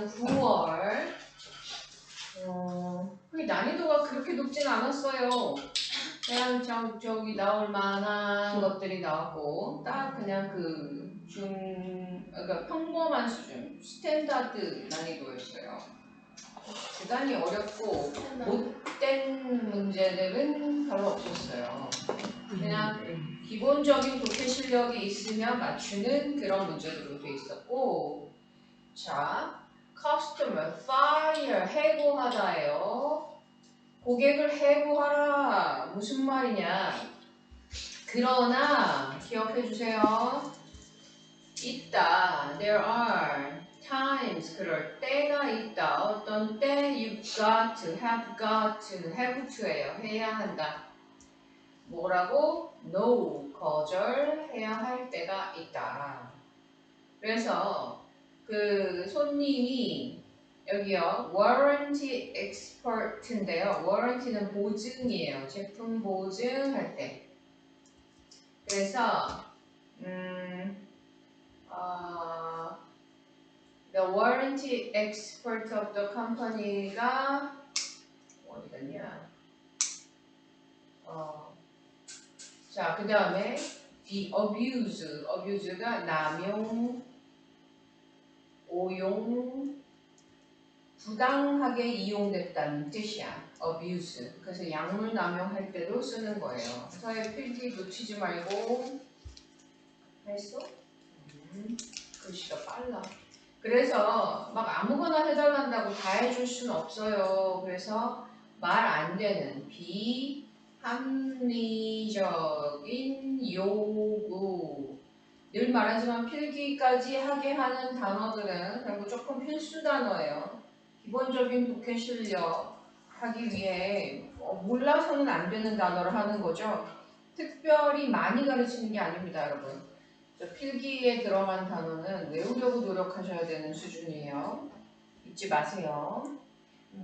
9월 난이도가 그렇게 높진 않았어요. 그냥 저기 나올 만한 것들이 나왔고 딱 그냥 그러니까 평범한 수준 스탠다드 난이도였어요. 대단히 어렵고 못된 문제들은 별로 없었어요. 그냥 기본적인 독해 실력이 있으면 맞추는 그런 문제들로 돼 있었고, 자, customer fire 해고하다예요. 고객을 해고하라. 무슨 말이냐? 그러나 기억해 주세요. 있다. There are times. 그럴 때가 있다. 어떤 때? You've got to, have got to, have to예요. 해야 한다. 뭐라고? No. 거절해야 할 때가 있다. 그래서 그 손님이 여기요. warranty expert인데요. warranty는 보증이에요. 제품 보증할 때. 그래서 the warranty expert of the company가 어디 갔냐? 자, 그 다음에 the abuse가 남용, 오용, 부당하게 이용됐다는 뜻이야. abuse. 그래서 약물 남용할 때도 쓰는 거예요. 서의 필기 놓치지 말고 했어? 글씨가 빨라. 그래서 막 아무거나 해달란다고 다 해줄 수는 없어요. 그래서 말 안 되는 비합리적인 요구. 늘 말하지만 필기까지 하게 하는 단어들은 결국 조금 필수 단어예요. 기본적인 독해 실력 하기 위해 몰라서는 안 되는 단어를 하는 거죠. 특별히 많이 가르치는 게 아닙니다, 여러분. 필기에 들어간 단어는 외우려고 노력하셔야 되는 수준이에요. 잊지 마세요.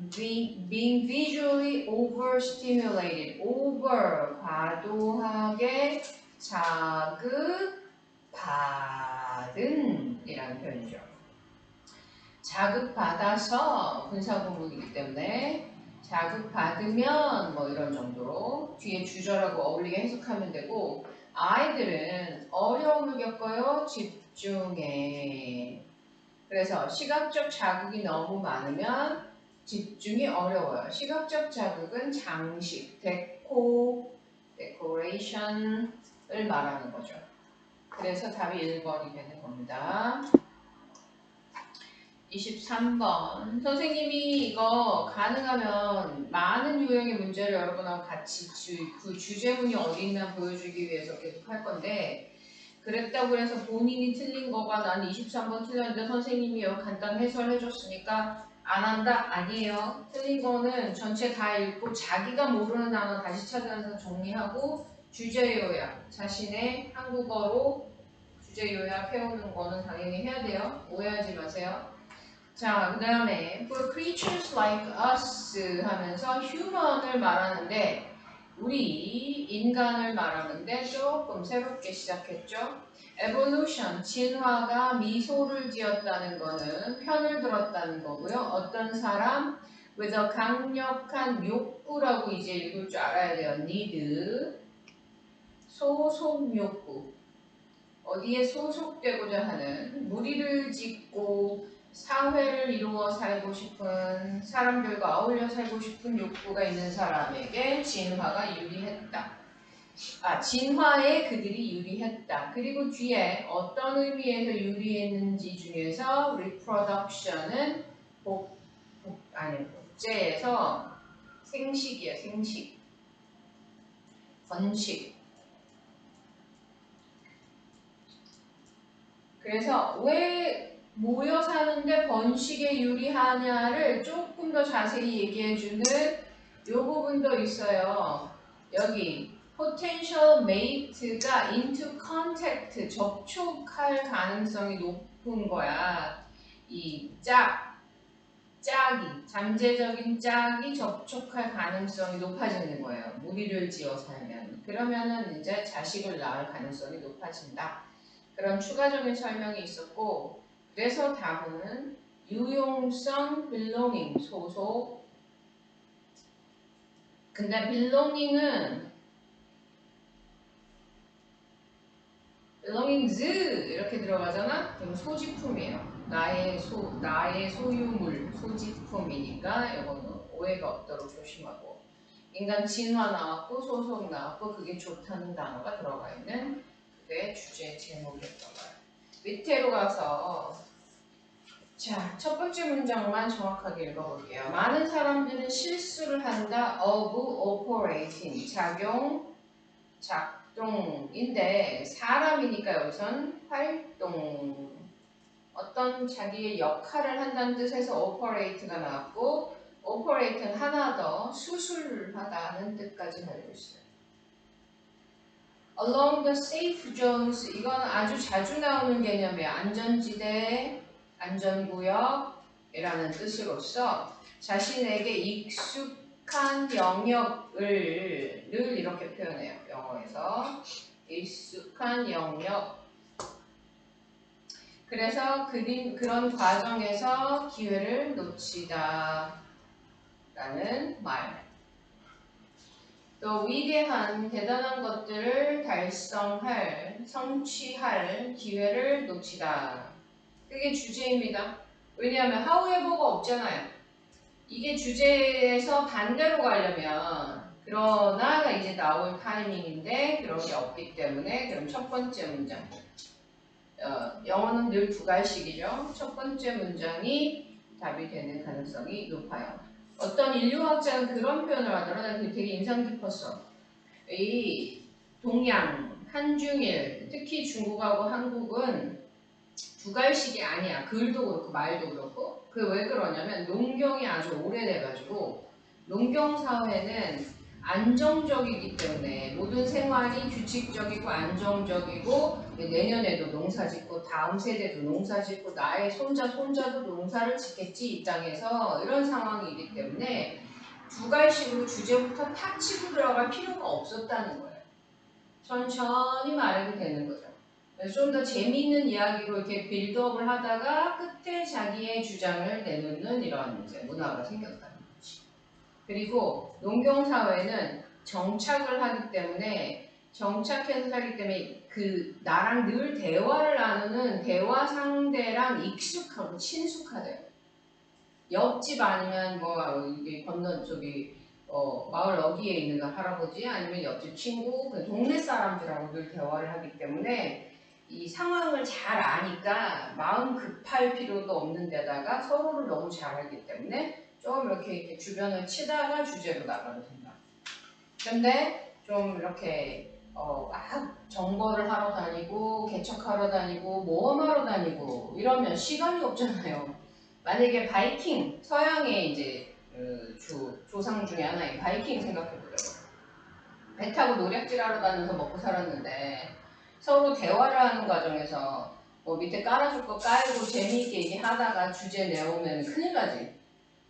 Being visually overstimulated, over, 과도하게 자극받은 이라는 표현이죠. 자극받아서 분사구문이기 때문에 자극받으면 뭐 이런 정도로 뒤에 주절하고 어울리게 해석하면 되고, 아이들은 어려움을 겪어요. 집중에. 그래서 시각적 자극이 너무 많으면 집중이 어려워요. 시각적 자극은 장식, 데코레이션을 말하는 거죠. 그래서 답이 1번이 되는 겁니다. 23번. 선생님이 이거 가능하면 많은 유형의 문제를 여러분하고 같이 그 주제문이 어디 있나 보여주기 위해서 계속 할 건데, 그랬다고 해서 본인이 틀린 거가 난 23번 틀렸는데 선생님이 여기 간단 해설해 줬으니까 안 한다? 아니에요. 틀린 거는 전체 다 읽고 자기가 모르는 단어 다시 찾아서 정리하고 주제 요약, 자신의 한국어로 주제 요약 해오는 거는 당연히 해야 돼요. 오해하지 마세요. 자, 그 다음에 for creatures like us 하면서 human을 말하는데 우리 인간을 말하는데 조금 새롭게 시작했죠. evolution, 진화가 미소를 지었다는 거는 편을 들었다는 거고요. 어떤 사람 with a 강력한 욕구라고 이제 읽을 줄 알아야 돼요. need, 소속 욕구. 어디에 소속되고자 하는, 무리를 짓고 사회를 이루어 살고 싶은, 사람들과 어울려 살고 싶은 욕구가 있는 사람에게 진화가 유리했다. 진화에 그들이 유리했다. 그리고 뒤에 어떤 의미에서 유리했는지 중에서 reproduction은 복제에서 생식이야, 생식. 번식. 그래서 왜 모여 사는데 번식에 유리하냐를 조금 더 자세히 얘기해주는 이 부분도 있어요. 여기 potential mate가 into contact, 접촉할 가능성이 높은 거야. 이 짝이, 잠재적인 짝이 접촉할 가능성이 높아지는 거예요. 무리를 지어 살면. 그러면은 이제 자식을 낳을 가능성이 높아진다. 그런 추가적인 설명이 있었고, 그래서 답은 유용성 belonging 소속. 근데 belonging은 belongings 이렇게 들어가잖아? 그럼 소지품이에요. 나의 소유물, 소지품이니까 이거는 오해가 없도록 조심하고. 인간 진화 나왔고 소속 나왔고 그게 좋다는 단어가 들어가 있는 그게 주제 제목이었던 거예요. 밑에로 가서 자, 첫 번째 문장만 정확하게 읽어볼게요. 많은 사람들은 실수를 한다. of operating 작동인데 사람이니까 여기선 활동 어떤 자기의 역할을 한다는 뜻에서 operate가 나왔고 operate는 하나 더 수술하다는 뜻까지 가지고 있어요. Along the safe zones 이건 아주 자주 나오는 개념이에요. 안전지대, 안전구역이라는 뜻으로서 자신에게 익숙한 영역을 늘 이렇게 표현해요. 영어에서 익숙한 영역. 그래서 그런 과정에서 기회를 놓치다 라는 말. 또 위대한 대단한 것들을 성취할 기회를 놓치다. 그게 주제입니다. 왜냐하면 however가 없잖아요. 이게 주제에서 반대로 가려면 그러나가 이제 나올 타이밍인데 그런 게 없기 때문에 그럼 첫 번째 문장. 영어는 늘 두 갈식이죠. 첫 번째 문장이 답이 되는 가능성이 높아요. 어떤 인류학자는 그런 표현을 하더라. 난 그게 되게 인상 깊었어. 이 동양, 한중일, 특히 중국하고 한국은 두 갈식이 아니야. 글도 그렇고 말도 그렇고. 그 왜 그러냐면 농경이 아주 오래돼가지고 농경 사회는 안정적이기 때문에 모든 생활이 규칙적이고 안정적이고 내년에도 농사 짓고 다음 세대도 농사 짓고 나의 손자도 농사를 짓겠지 이 땅에서 이런 상황이기 때문에 두 갈식으로 주제부터 탁 치고 들어갈 필요가 없었다는 거예요. 천천히 말해도 되는 거죠. 좀 더 재미있는 이야기로 이렇게 빌드업을 하다가 끝에 자기의 주장을 내놓는 이런 이제 문화가 생겼다는 거지. 그리고 농경사회는 정착을 하기 때문에 정착해서 살기 때문에 그 나랑 늘 대화를 나누는 대화 상대랑 익숙하고 친숙하대요. 옆집 아니면 뭐 이게 건너 마을 어귀에 있는 그 할아버지 아니면 옆집 친구 그 동네 사람들하고 늘 대화를 하기 때문에 이 상황을 잘 아니까 마음 급할 필요도 없는 데다가 서로를 너무 잘 알기 때문에 좀 이렇게 주변을 치다가 주제로 나가도 된다. 근데 좀 이렇게 막 정보를 하러 다니고 개척하러 다니고 모험하러 다니고 이러면 시간이 없잖아요. 만약에 바이킹, 서양의 이제 조상 중에 하나인 바이킹 생각해보자고. 배 타고 노략질하러 다니면서 먹고 살았는데 서로 대화를 하는 과정에서 뭐 밑에 깔아줄 거 깔고 재미있게 얘기하다가 주제 내오면 큰일 나지.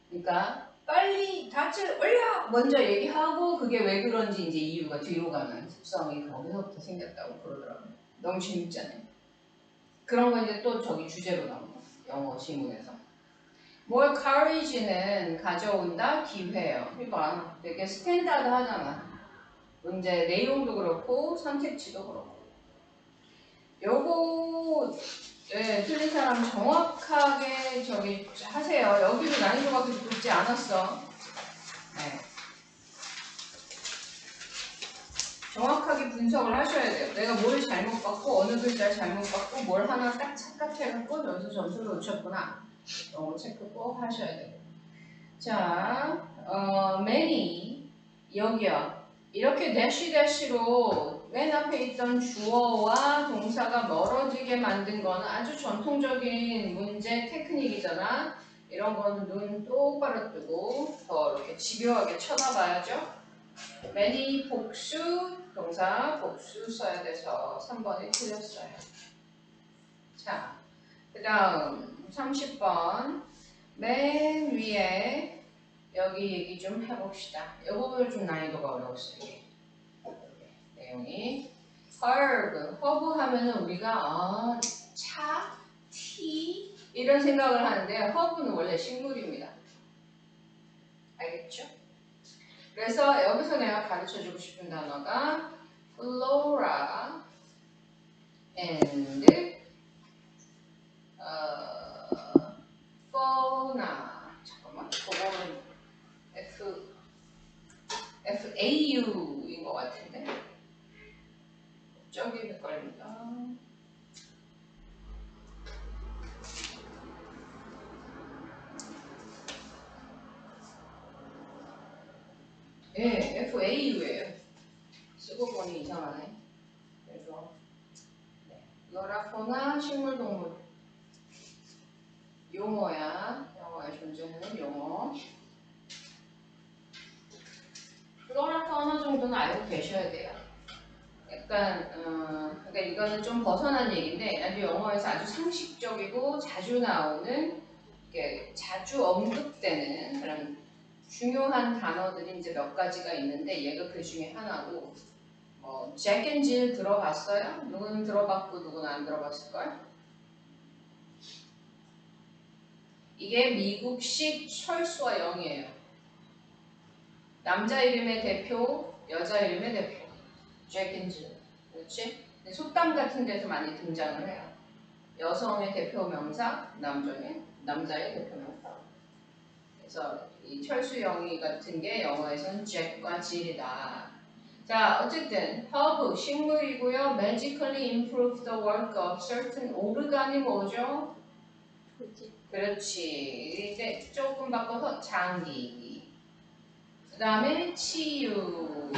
그러니까 빨리 닻을 올려! 먼저 얘기하고 그게 왜 그런지 이제 이유가 뒤로 가는 습성이 거기서부터 생겼다고 그러더라고요. 너무 재밌잖아요. 그런 거 이제 또 저기 주제로 나온 거. 영어 지문에서. more courage는 가져온다 기회예요. 이봐 되게 스탠다드 하잖아. 문제 내용도 그렇고 선택지도 그렇고. 요거 틀린 사람 정확하게 저기 하세요. 여기도 난이도가 그렇게 높지 않았어. 네. 정확하게 분석을 하셔야 돼요. 내가 뭘 잘못 봤고 어느 글자를 잘못 봤고 뭘 하나 딱 착각해갖고 여기서 점수를 놓쳤구나. 이거 체크 꼭 하셔야 돼요. 자, many 여기요. 이렇게 대시로 맨 앞에 있던 주어와 동사가 멀어지게 만든 거는 아주 전통적인 문제 테크닉이잖아. 이런 거는 눈 똑바로 뜨고 더 이렇게 집요하게 쳐다봐야죠. many 복수 동사 복수 써야 돼서 3번이 틀렸어요. 자, 그 다음 30번 맨 위에 여기 얘기 좀 해봅시다. 이 부분은 좀 난이도가 어려웠어요. 이게. 내용이 herb 하면은 우리가 차, 티 이런 생각을 하는데 허브는 원래 식물입니다. 알겠죠? 그래서 여기서 내가 가르쳐주고 싶은 단어가 flora and fauna. 잠깐만, 그거는 FAU인 것 같은데 저기 헷갈립니다. 네, FAU예요. 쓰고 보니 이상하네. 그래서 플로라포나 식물동물 용어야. 영어에 존재하는 용어. 플로라포나 정도는 알고 계셔야 돼요. 약간 그러니까 이거는 좀 벗어난 얘기인데 아주 영어에서 아주 상식적이고 자주 나오는 이렇게 자주 언급되는 그런 중요한 단어들이 이제 몇 가지가 있는데 얘가 그 중에 하나고 잭 앤 질 들어봤어요? 누구는 들어봤고 누구는 안 들어봤을걸? 이게 미국식 철수와 영이에요. 남자 이름의 대표, 여자 이름의 대표. 잭 앤 질. 그렇지? 속담 같은 데서 많이 등장을 해요. 여성의 대표 명사, 남자의 대표 명사. 그래서 이 철수 영이 같은 게 영어에서는 잭과 질이다. 자, 어쨌든 herb 식물이고요. magically improve the work of certain organ이 뭐죠? 그렇지. 이제 조금 바꿔서 장기. 그 다음에 치유.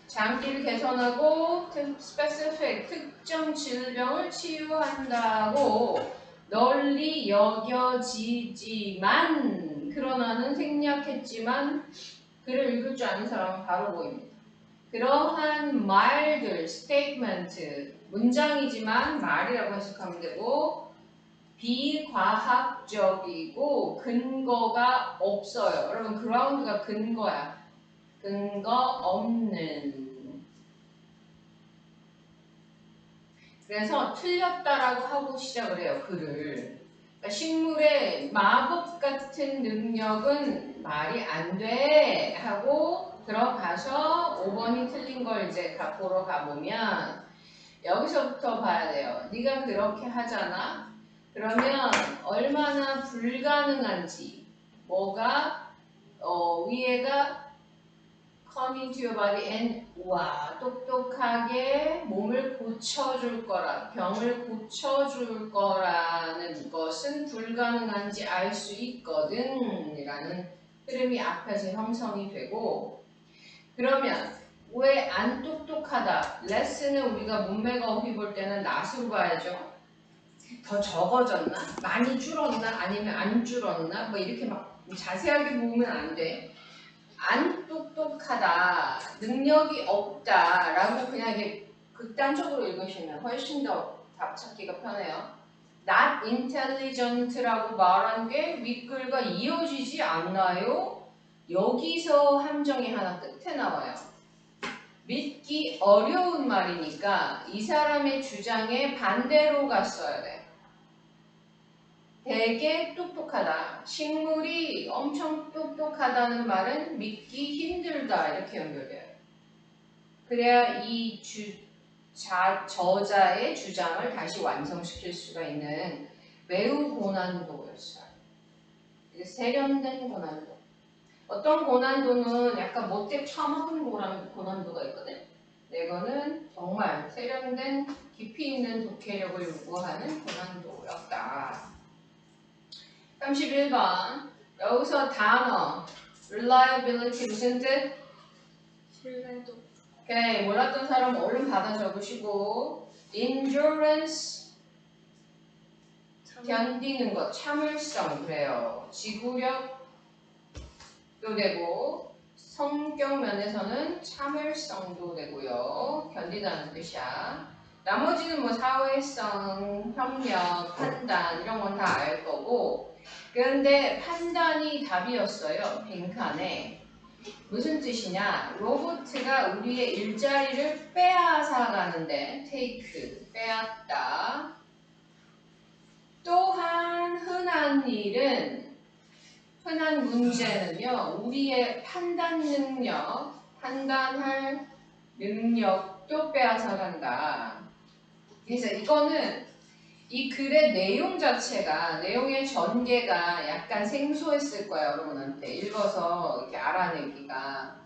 장기를 개선하고 specific 특정 질병을 치유한다고 널리 여겨지지만 그러나는 생략했지만 글을 읽을 줄 아는 사람은 바로 보입니다. 그러한 말들, statement, 문장이지만 말이라고 해석하면 되고 비과학적이고 근거가 없어요. 여러분 그라운드가 근거야. 근거 없는. 그래서 틀렸다라고 하고 시작을 해요. 글을. 그러니까 식물의 마법 같은 능력은 말이 안 돼 하고 들어가서 5번이 틀린 걸 이제 보러 가보면 여기서부터 봐야 돼요. 네가 그렇게 하잖아. 그러면 얼마나 불가능한지 뭐가 위에가 coming to your body and 와 똑똑하게 몸을 고쳐줄 거라 병을 고쳐줄 거라는 것은 불가능한지 알 수 있거든 이라는 흐름이 앞에서 형성이 되고 그러면 왜 안 똑똑하다 레슨은 우리가 문맥 어휘 볼 때는 낫으로 봐야죠. 더 적어졌나? 많이 줄었나? 아니면 안 줄었나? 뭐 이렇게 막 자세하게 보면 안 돼. 안 똑똑하다, 능력이 없다 라고 그냥 이게 극단적으로 읽으시면 훨씬 더 답 찾기가 편해요. Not intelligent라고 말한 게 윗글과 이어지지 않나요? 여기서 함정이 하나 끝에 나와요. 믿기 어려운 말이니까 이 사람의 주장에 반대로 갔어야 돼. 되게 똑똑하다. 식물이 엄청 똑똑하다는 말은 믿기 힘들다. 이렇게 연결돼요. 그래야 이 저자의 주장을 다시 완성시킬 수가 있는 매우 고난도였어요. 세련된 고난도. 어떤 고난도는 약간 못돼 처먹은 고난도가 있거든. 이거는 정말 세련된 깊이 있는 독해력을 요구하는 고난도였다. 31번 여기서 단어 reliability 무슨 뜻? 신뢰도. 오케이 몰랐던 사람 얼른 받아 적으시고 endurance 견디는 것 참을성 그래요. 지구력도 되고 성격 면에서는 참을성도 되고요. 견디다는 뜻이야. 나머지는 뭐 사회성, 협력, 판단 이런 건 다 알 거고 그런데 판단이 답이었어요. 빈칸에. 무슨 뜻이냐? 로봇가 우리의 일자리를 빼앗아 가는데 take, 빼앗다. 또한 흔한 일은 흔한 문제는요. 우리의 판단 능력, 판단할 능력도 빼앗아간다. 그래서 이거는 이 글의 내용 자체가 내용의 전개가 약간 생소했을 거예요. 여러분한테 읽어서 이렇게 알아내기가.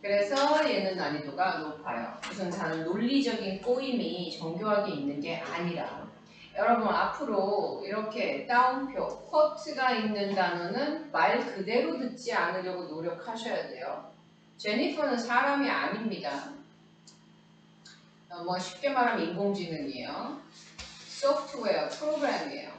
그래서 얘는 난이도가 높아요. 무슨 다른 논리적인 꼬임이 정교하게 있는 게 아니라 여러분 앞으로 이렇게 따옴표, 쿼트가 있는 단어는 말 그대로 듣지 않으려고 노력하셔야 돼요. 제니퍼는 사람이 아닙니다. 뭐 쉽게 말하면 인공지능이에요. 소프트웨어, 프로그램이에요.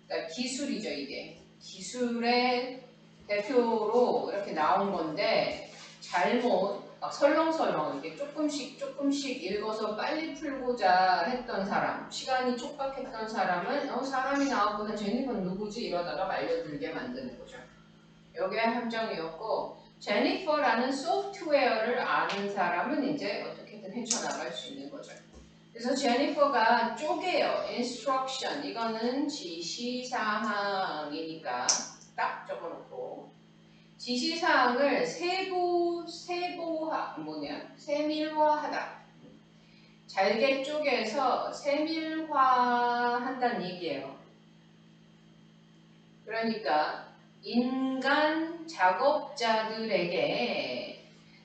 그러니까 기술이죠, 이게. 기술의 대표로 이렇게 나온 건데 잘못 설렁설렁 이렇게 조금씩 읽어서 빨리 풀고자 했던 사람, 시간이 촉박했던 사람은 사람이 나왔구나, 제니퍼는 누구지? 이러다가 말려들게 만드는 거죠. 이게 함정이었고 제니퍼라는 소프트웨어를 아는 사람은 이제 어떻게든 헤쳐나갈 수 있는 거죠. 그래서 제니퍼가 쪼개요. instruction 이거는 지시사항이니까 딱 적어놓고 지시사항을 세밀화하다. 잘게 쪼개서 세밀화한다는 얘기예요. 그러니까 인간 작업자들에게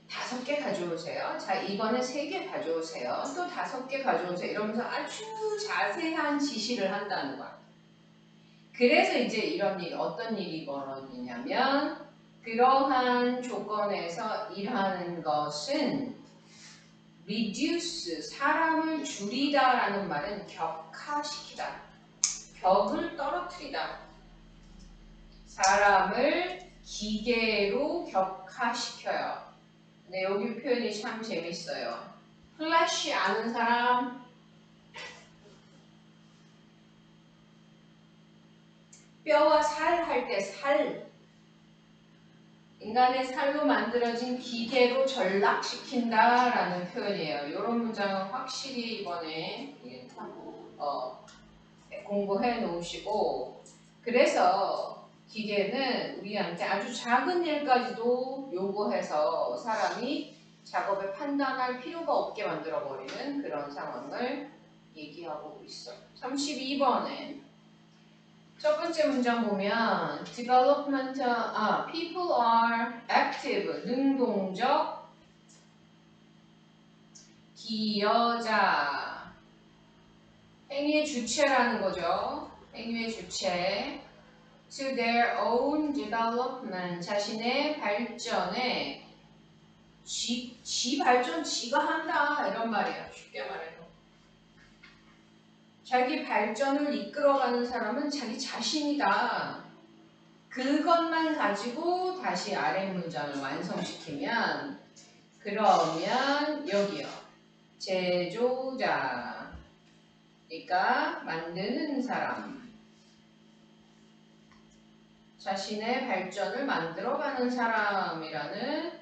5개 가져오세요. 자, 이번에 3개 가져오세요. 또 5개 가져오세요. 이러면서 아주 자세한 지시를 한다는 거야. 그래서 이제 이런 일, 어떤 일이 벌어지냐면 그러한 조건에서 일하는 것은 reduce, 사람을 줄이다라는 말은 격하시키다. 격을 떨어뜨리다. 사람을 기계로 격하시켜요. 네, 여기 표현이 참 재밌어요. 플래시 아는 사람? 뼈와 살 할 때 살. 인간의 살로 만들어진 기계로 전락시킨다라는 표현이에요. 이런 문장은 확실히 이번에 공부해 놓으시고 그래서 기계는 우리한테 아주 작은 일까지도 요구해서 사람이 작업에 판단할 필요가 없게 만들어버리는 그런 상황을 얘기하고 있어요. 32번에 첫 번째 문장 보면 development, people are active, 능동적, 기여자, 행위의 주체라는 거죠. 행위의 주체. To their own development, 자신의 발전에 지 발전 지가 한다 이런 말이에요. 쉽게 말해서 자기 발전을 이끌어가는 사람은 자기 자신이다. 그것만 가지고 다시 아래 문장을 완성시키면 그러면 여기요. 제조자 그러니까 만드는 사람 자신의 발전을 만들어가는 사람이라는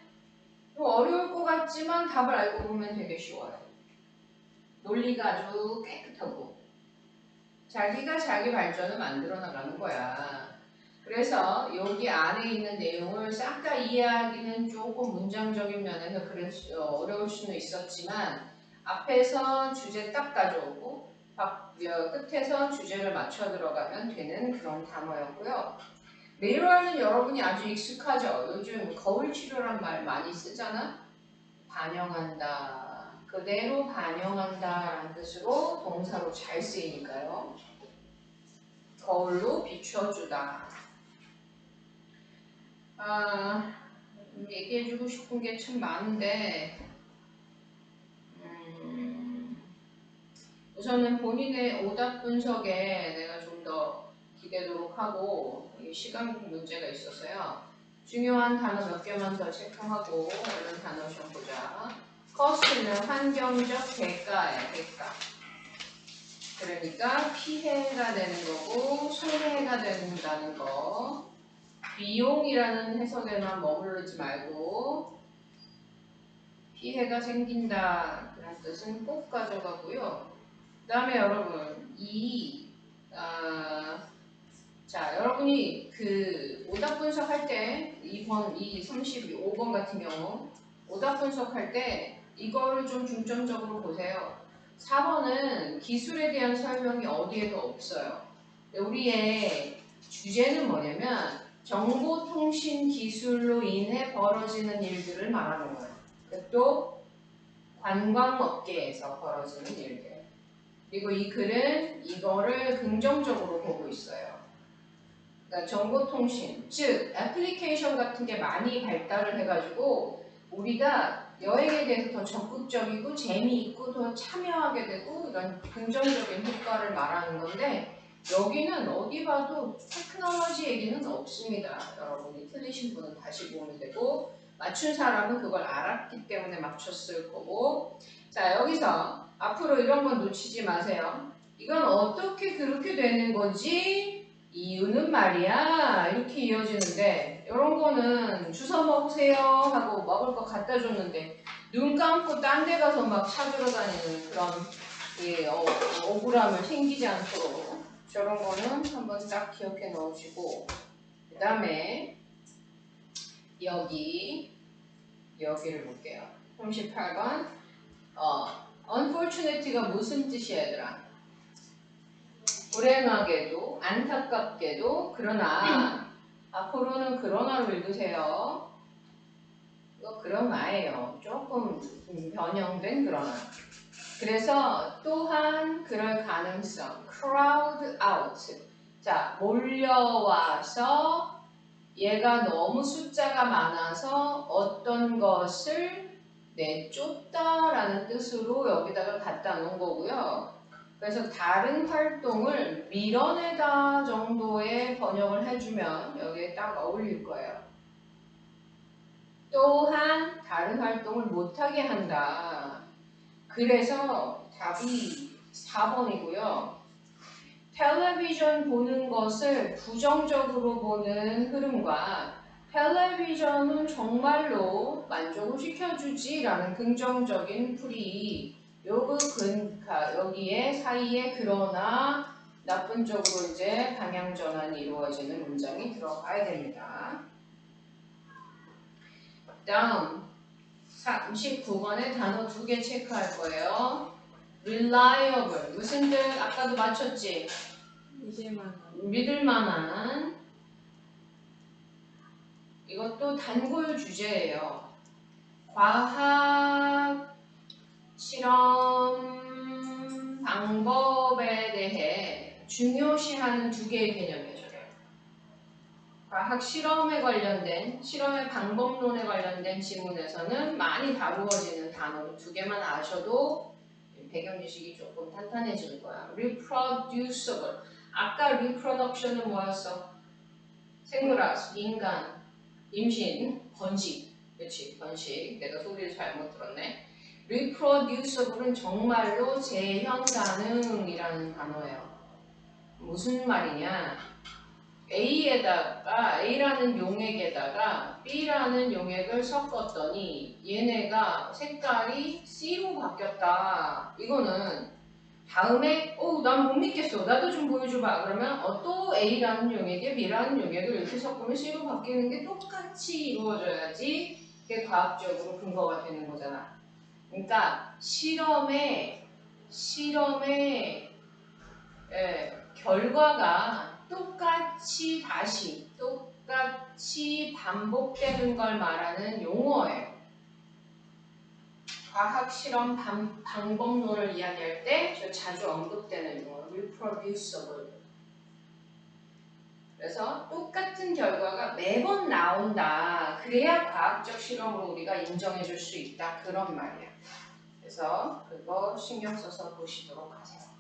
좀 어려울 것 같지만 답을 알고 보면 되게 쉬워요. 논리가 아주 깨끗하고 자기가 자기 발전을 만들어 나가는 거야. 그래서 여기 안에 있는 내용을 싹 다 이해하기는 조금 문장적인 면에서 어려울 수는 있었지만 앞에서 주제 딱 가져오고 끝에서 주제를 맞춰 들어가면 되는 그런 단어였고요. mirror는 여러분이 아주 익숙하죠. 요즘 거울 치료란 말 많이 쓰잖아. 반영한다. 그대로 반영한다라는 뜻으로 동사로 잘 쓰이니까요. 거울로 비춰주다. 얘기해주고 싶은 게 참 많은데 우선은 본인의 오답 분석에 내가 좀 더 기대도록 하고 시간 문제가 있어서요. 중요한 단어 몇 개만 더 체크하고 얼른 단어 좀 보자. cost는 환경적 대가예요. 대가. 그러니까 피해가 되는 거고 손해가 된다는 거. 비용이라는 해석에만 머무르지 말고 피해가 생긴다 그런 뜻은 꼭 가져가고요. 그다음에 여러분 자 여러분이 그 오답 분석할 때 2번, 35번 같은 경우 오답 분석할 때 이거를 좀 중점적으로 보세요. 4번은 기술에 대한 설명이 어디에도 없어요. 우리의 주제는 뭐냐면 정보통신 기술로 인해 벌어지는 일들을 말하는 거예요. 또 관광업계에서 벌어지는 일들. 그리고 이 글은 이거를 긍정적으로 보고 있어요. 그러니까 정보통신, 즉 애플리케이션 같은 게 많이 발달을 해가지고 우리가 여행에 대해서 더 적극적이고 재미있고 더 참여하게 되고 이런 긍정적인 효과를 말하는 건데 여기는 어디 봐도 테크놀로지 얘기는 없습니다. 여러분이 틀리신 분은 다시 보면 되고 맞춘 사람은 그걸 알았기 때문에 맞췄을 거고 자 여기서 앞으로 이런 건 놓치지 마세요. 이건 어떻게 그렇게 되는 거지? 이유는 말이야 이렇게 이어지는데 이런 거는 주워 먹으세요 하고 먹을 거 갖다 줬는데 눈 감고 딴 데 가서 막 찾으러 다니는 그런 억울함을 생기지 않도록 저런 거는 한번 딱 기억해 넣으시고 그 다음에 여기를 볼게요. 38번 unfortunate가 무슨 뜻이야 얘들아? 불행하게도 안타깝게도 그러나 앞으로는 그러나로 읽으세요. 이거 그러나예요. 조금 변형된 그러나. 그래서 또한 그럴 가능성 crowd out. 자 몰려와서 얘가 너무 숫자가 많아서 어떤 것을 내쫓다라는 뜻으로 여기다가 갖다 놓은 거고요. 그래서 다른 활동을 밀어내다 정도의 번역을 해주면 여기에 딱 어울릴 거예요. 또한 다른 활동을 못하게 한다. 그래서 답이 4번이고요. 텔레비전 보는 것을 부정적으로 보는 흐름과 텔레비전은 정말로 만족을 시켜주지 라는 긍정적인 풀이 여기에 사이에 그러나 나쁜 쪽으로 이제 방향 전환이 이루어지는 문장이 들어가야 됩니다. 다음 39번에 단어 2개 체크할 거예요. reliable 무슨 뜻? 아까도 맞췄지? 믿을 만한 이것도 단골 주제예요. 과학 실험 방법에 대해 중요시하는 2개의 개념이에요. 과학 실험에 관련된 실험의 방법론에 관련된 지문에서는 많이 다루어지는 단어 2개만 아셔도 배경 지식이 조금 탄탄해질 거야. reproducible 아까 reproduction은 뭐였어? 생물학, 인간, 임신, 번식. 그렇지, 번식. 내가 소리를 잘못 들었네. reproducible은 정말로 재현 가능이라는 단어예요. 무슨 말이냐? A라는 용액에다가 B라는 용액을 섞었더니 얘네가 색깔이 C로 바뀌었다. 이거는 다음에 난 못 믿겠어. 나도 좀 보여줘봐. 그러면 또 A라는 용액에 B라는 용액을 이렇게 섞으면 C로 바뀌는 게 똑같이 이루어져야지 그게 과학적으로 근거가 되는 거잖아. 그러니까 실험의 결과가 똑같이 반복되는 걸 말하는 용어예요. 과학 실험 방법론을 이야기할 때 자주 언급되는 용어 reproducible. 그래서 똑같은 결과가 매번 나온다. 그래야 과학적 실험으로 우리가 인정해 줄 수 있다. 그런 말이야. 그래서 그거 신경 써서 보시도록 하세요.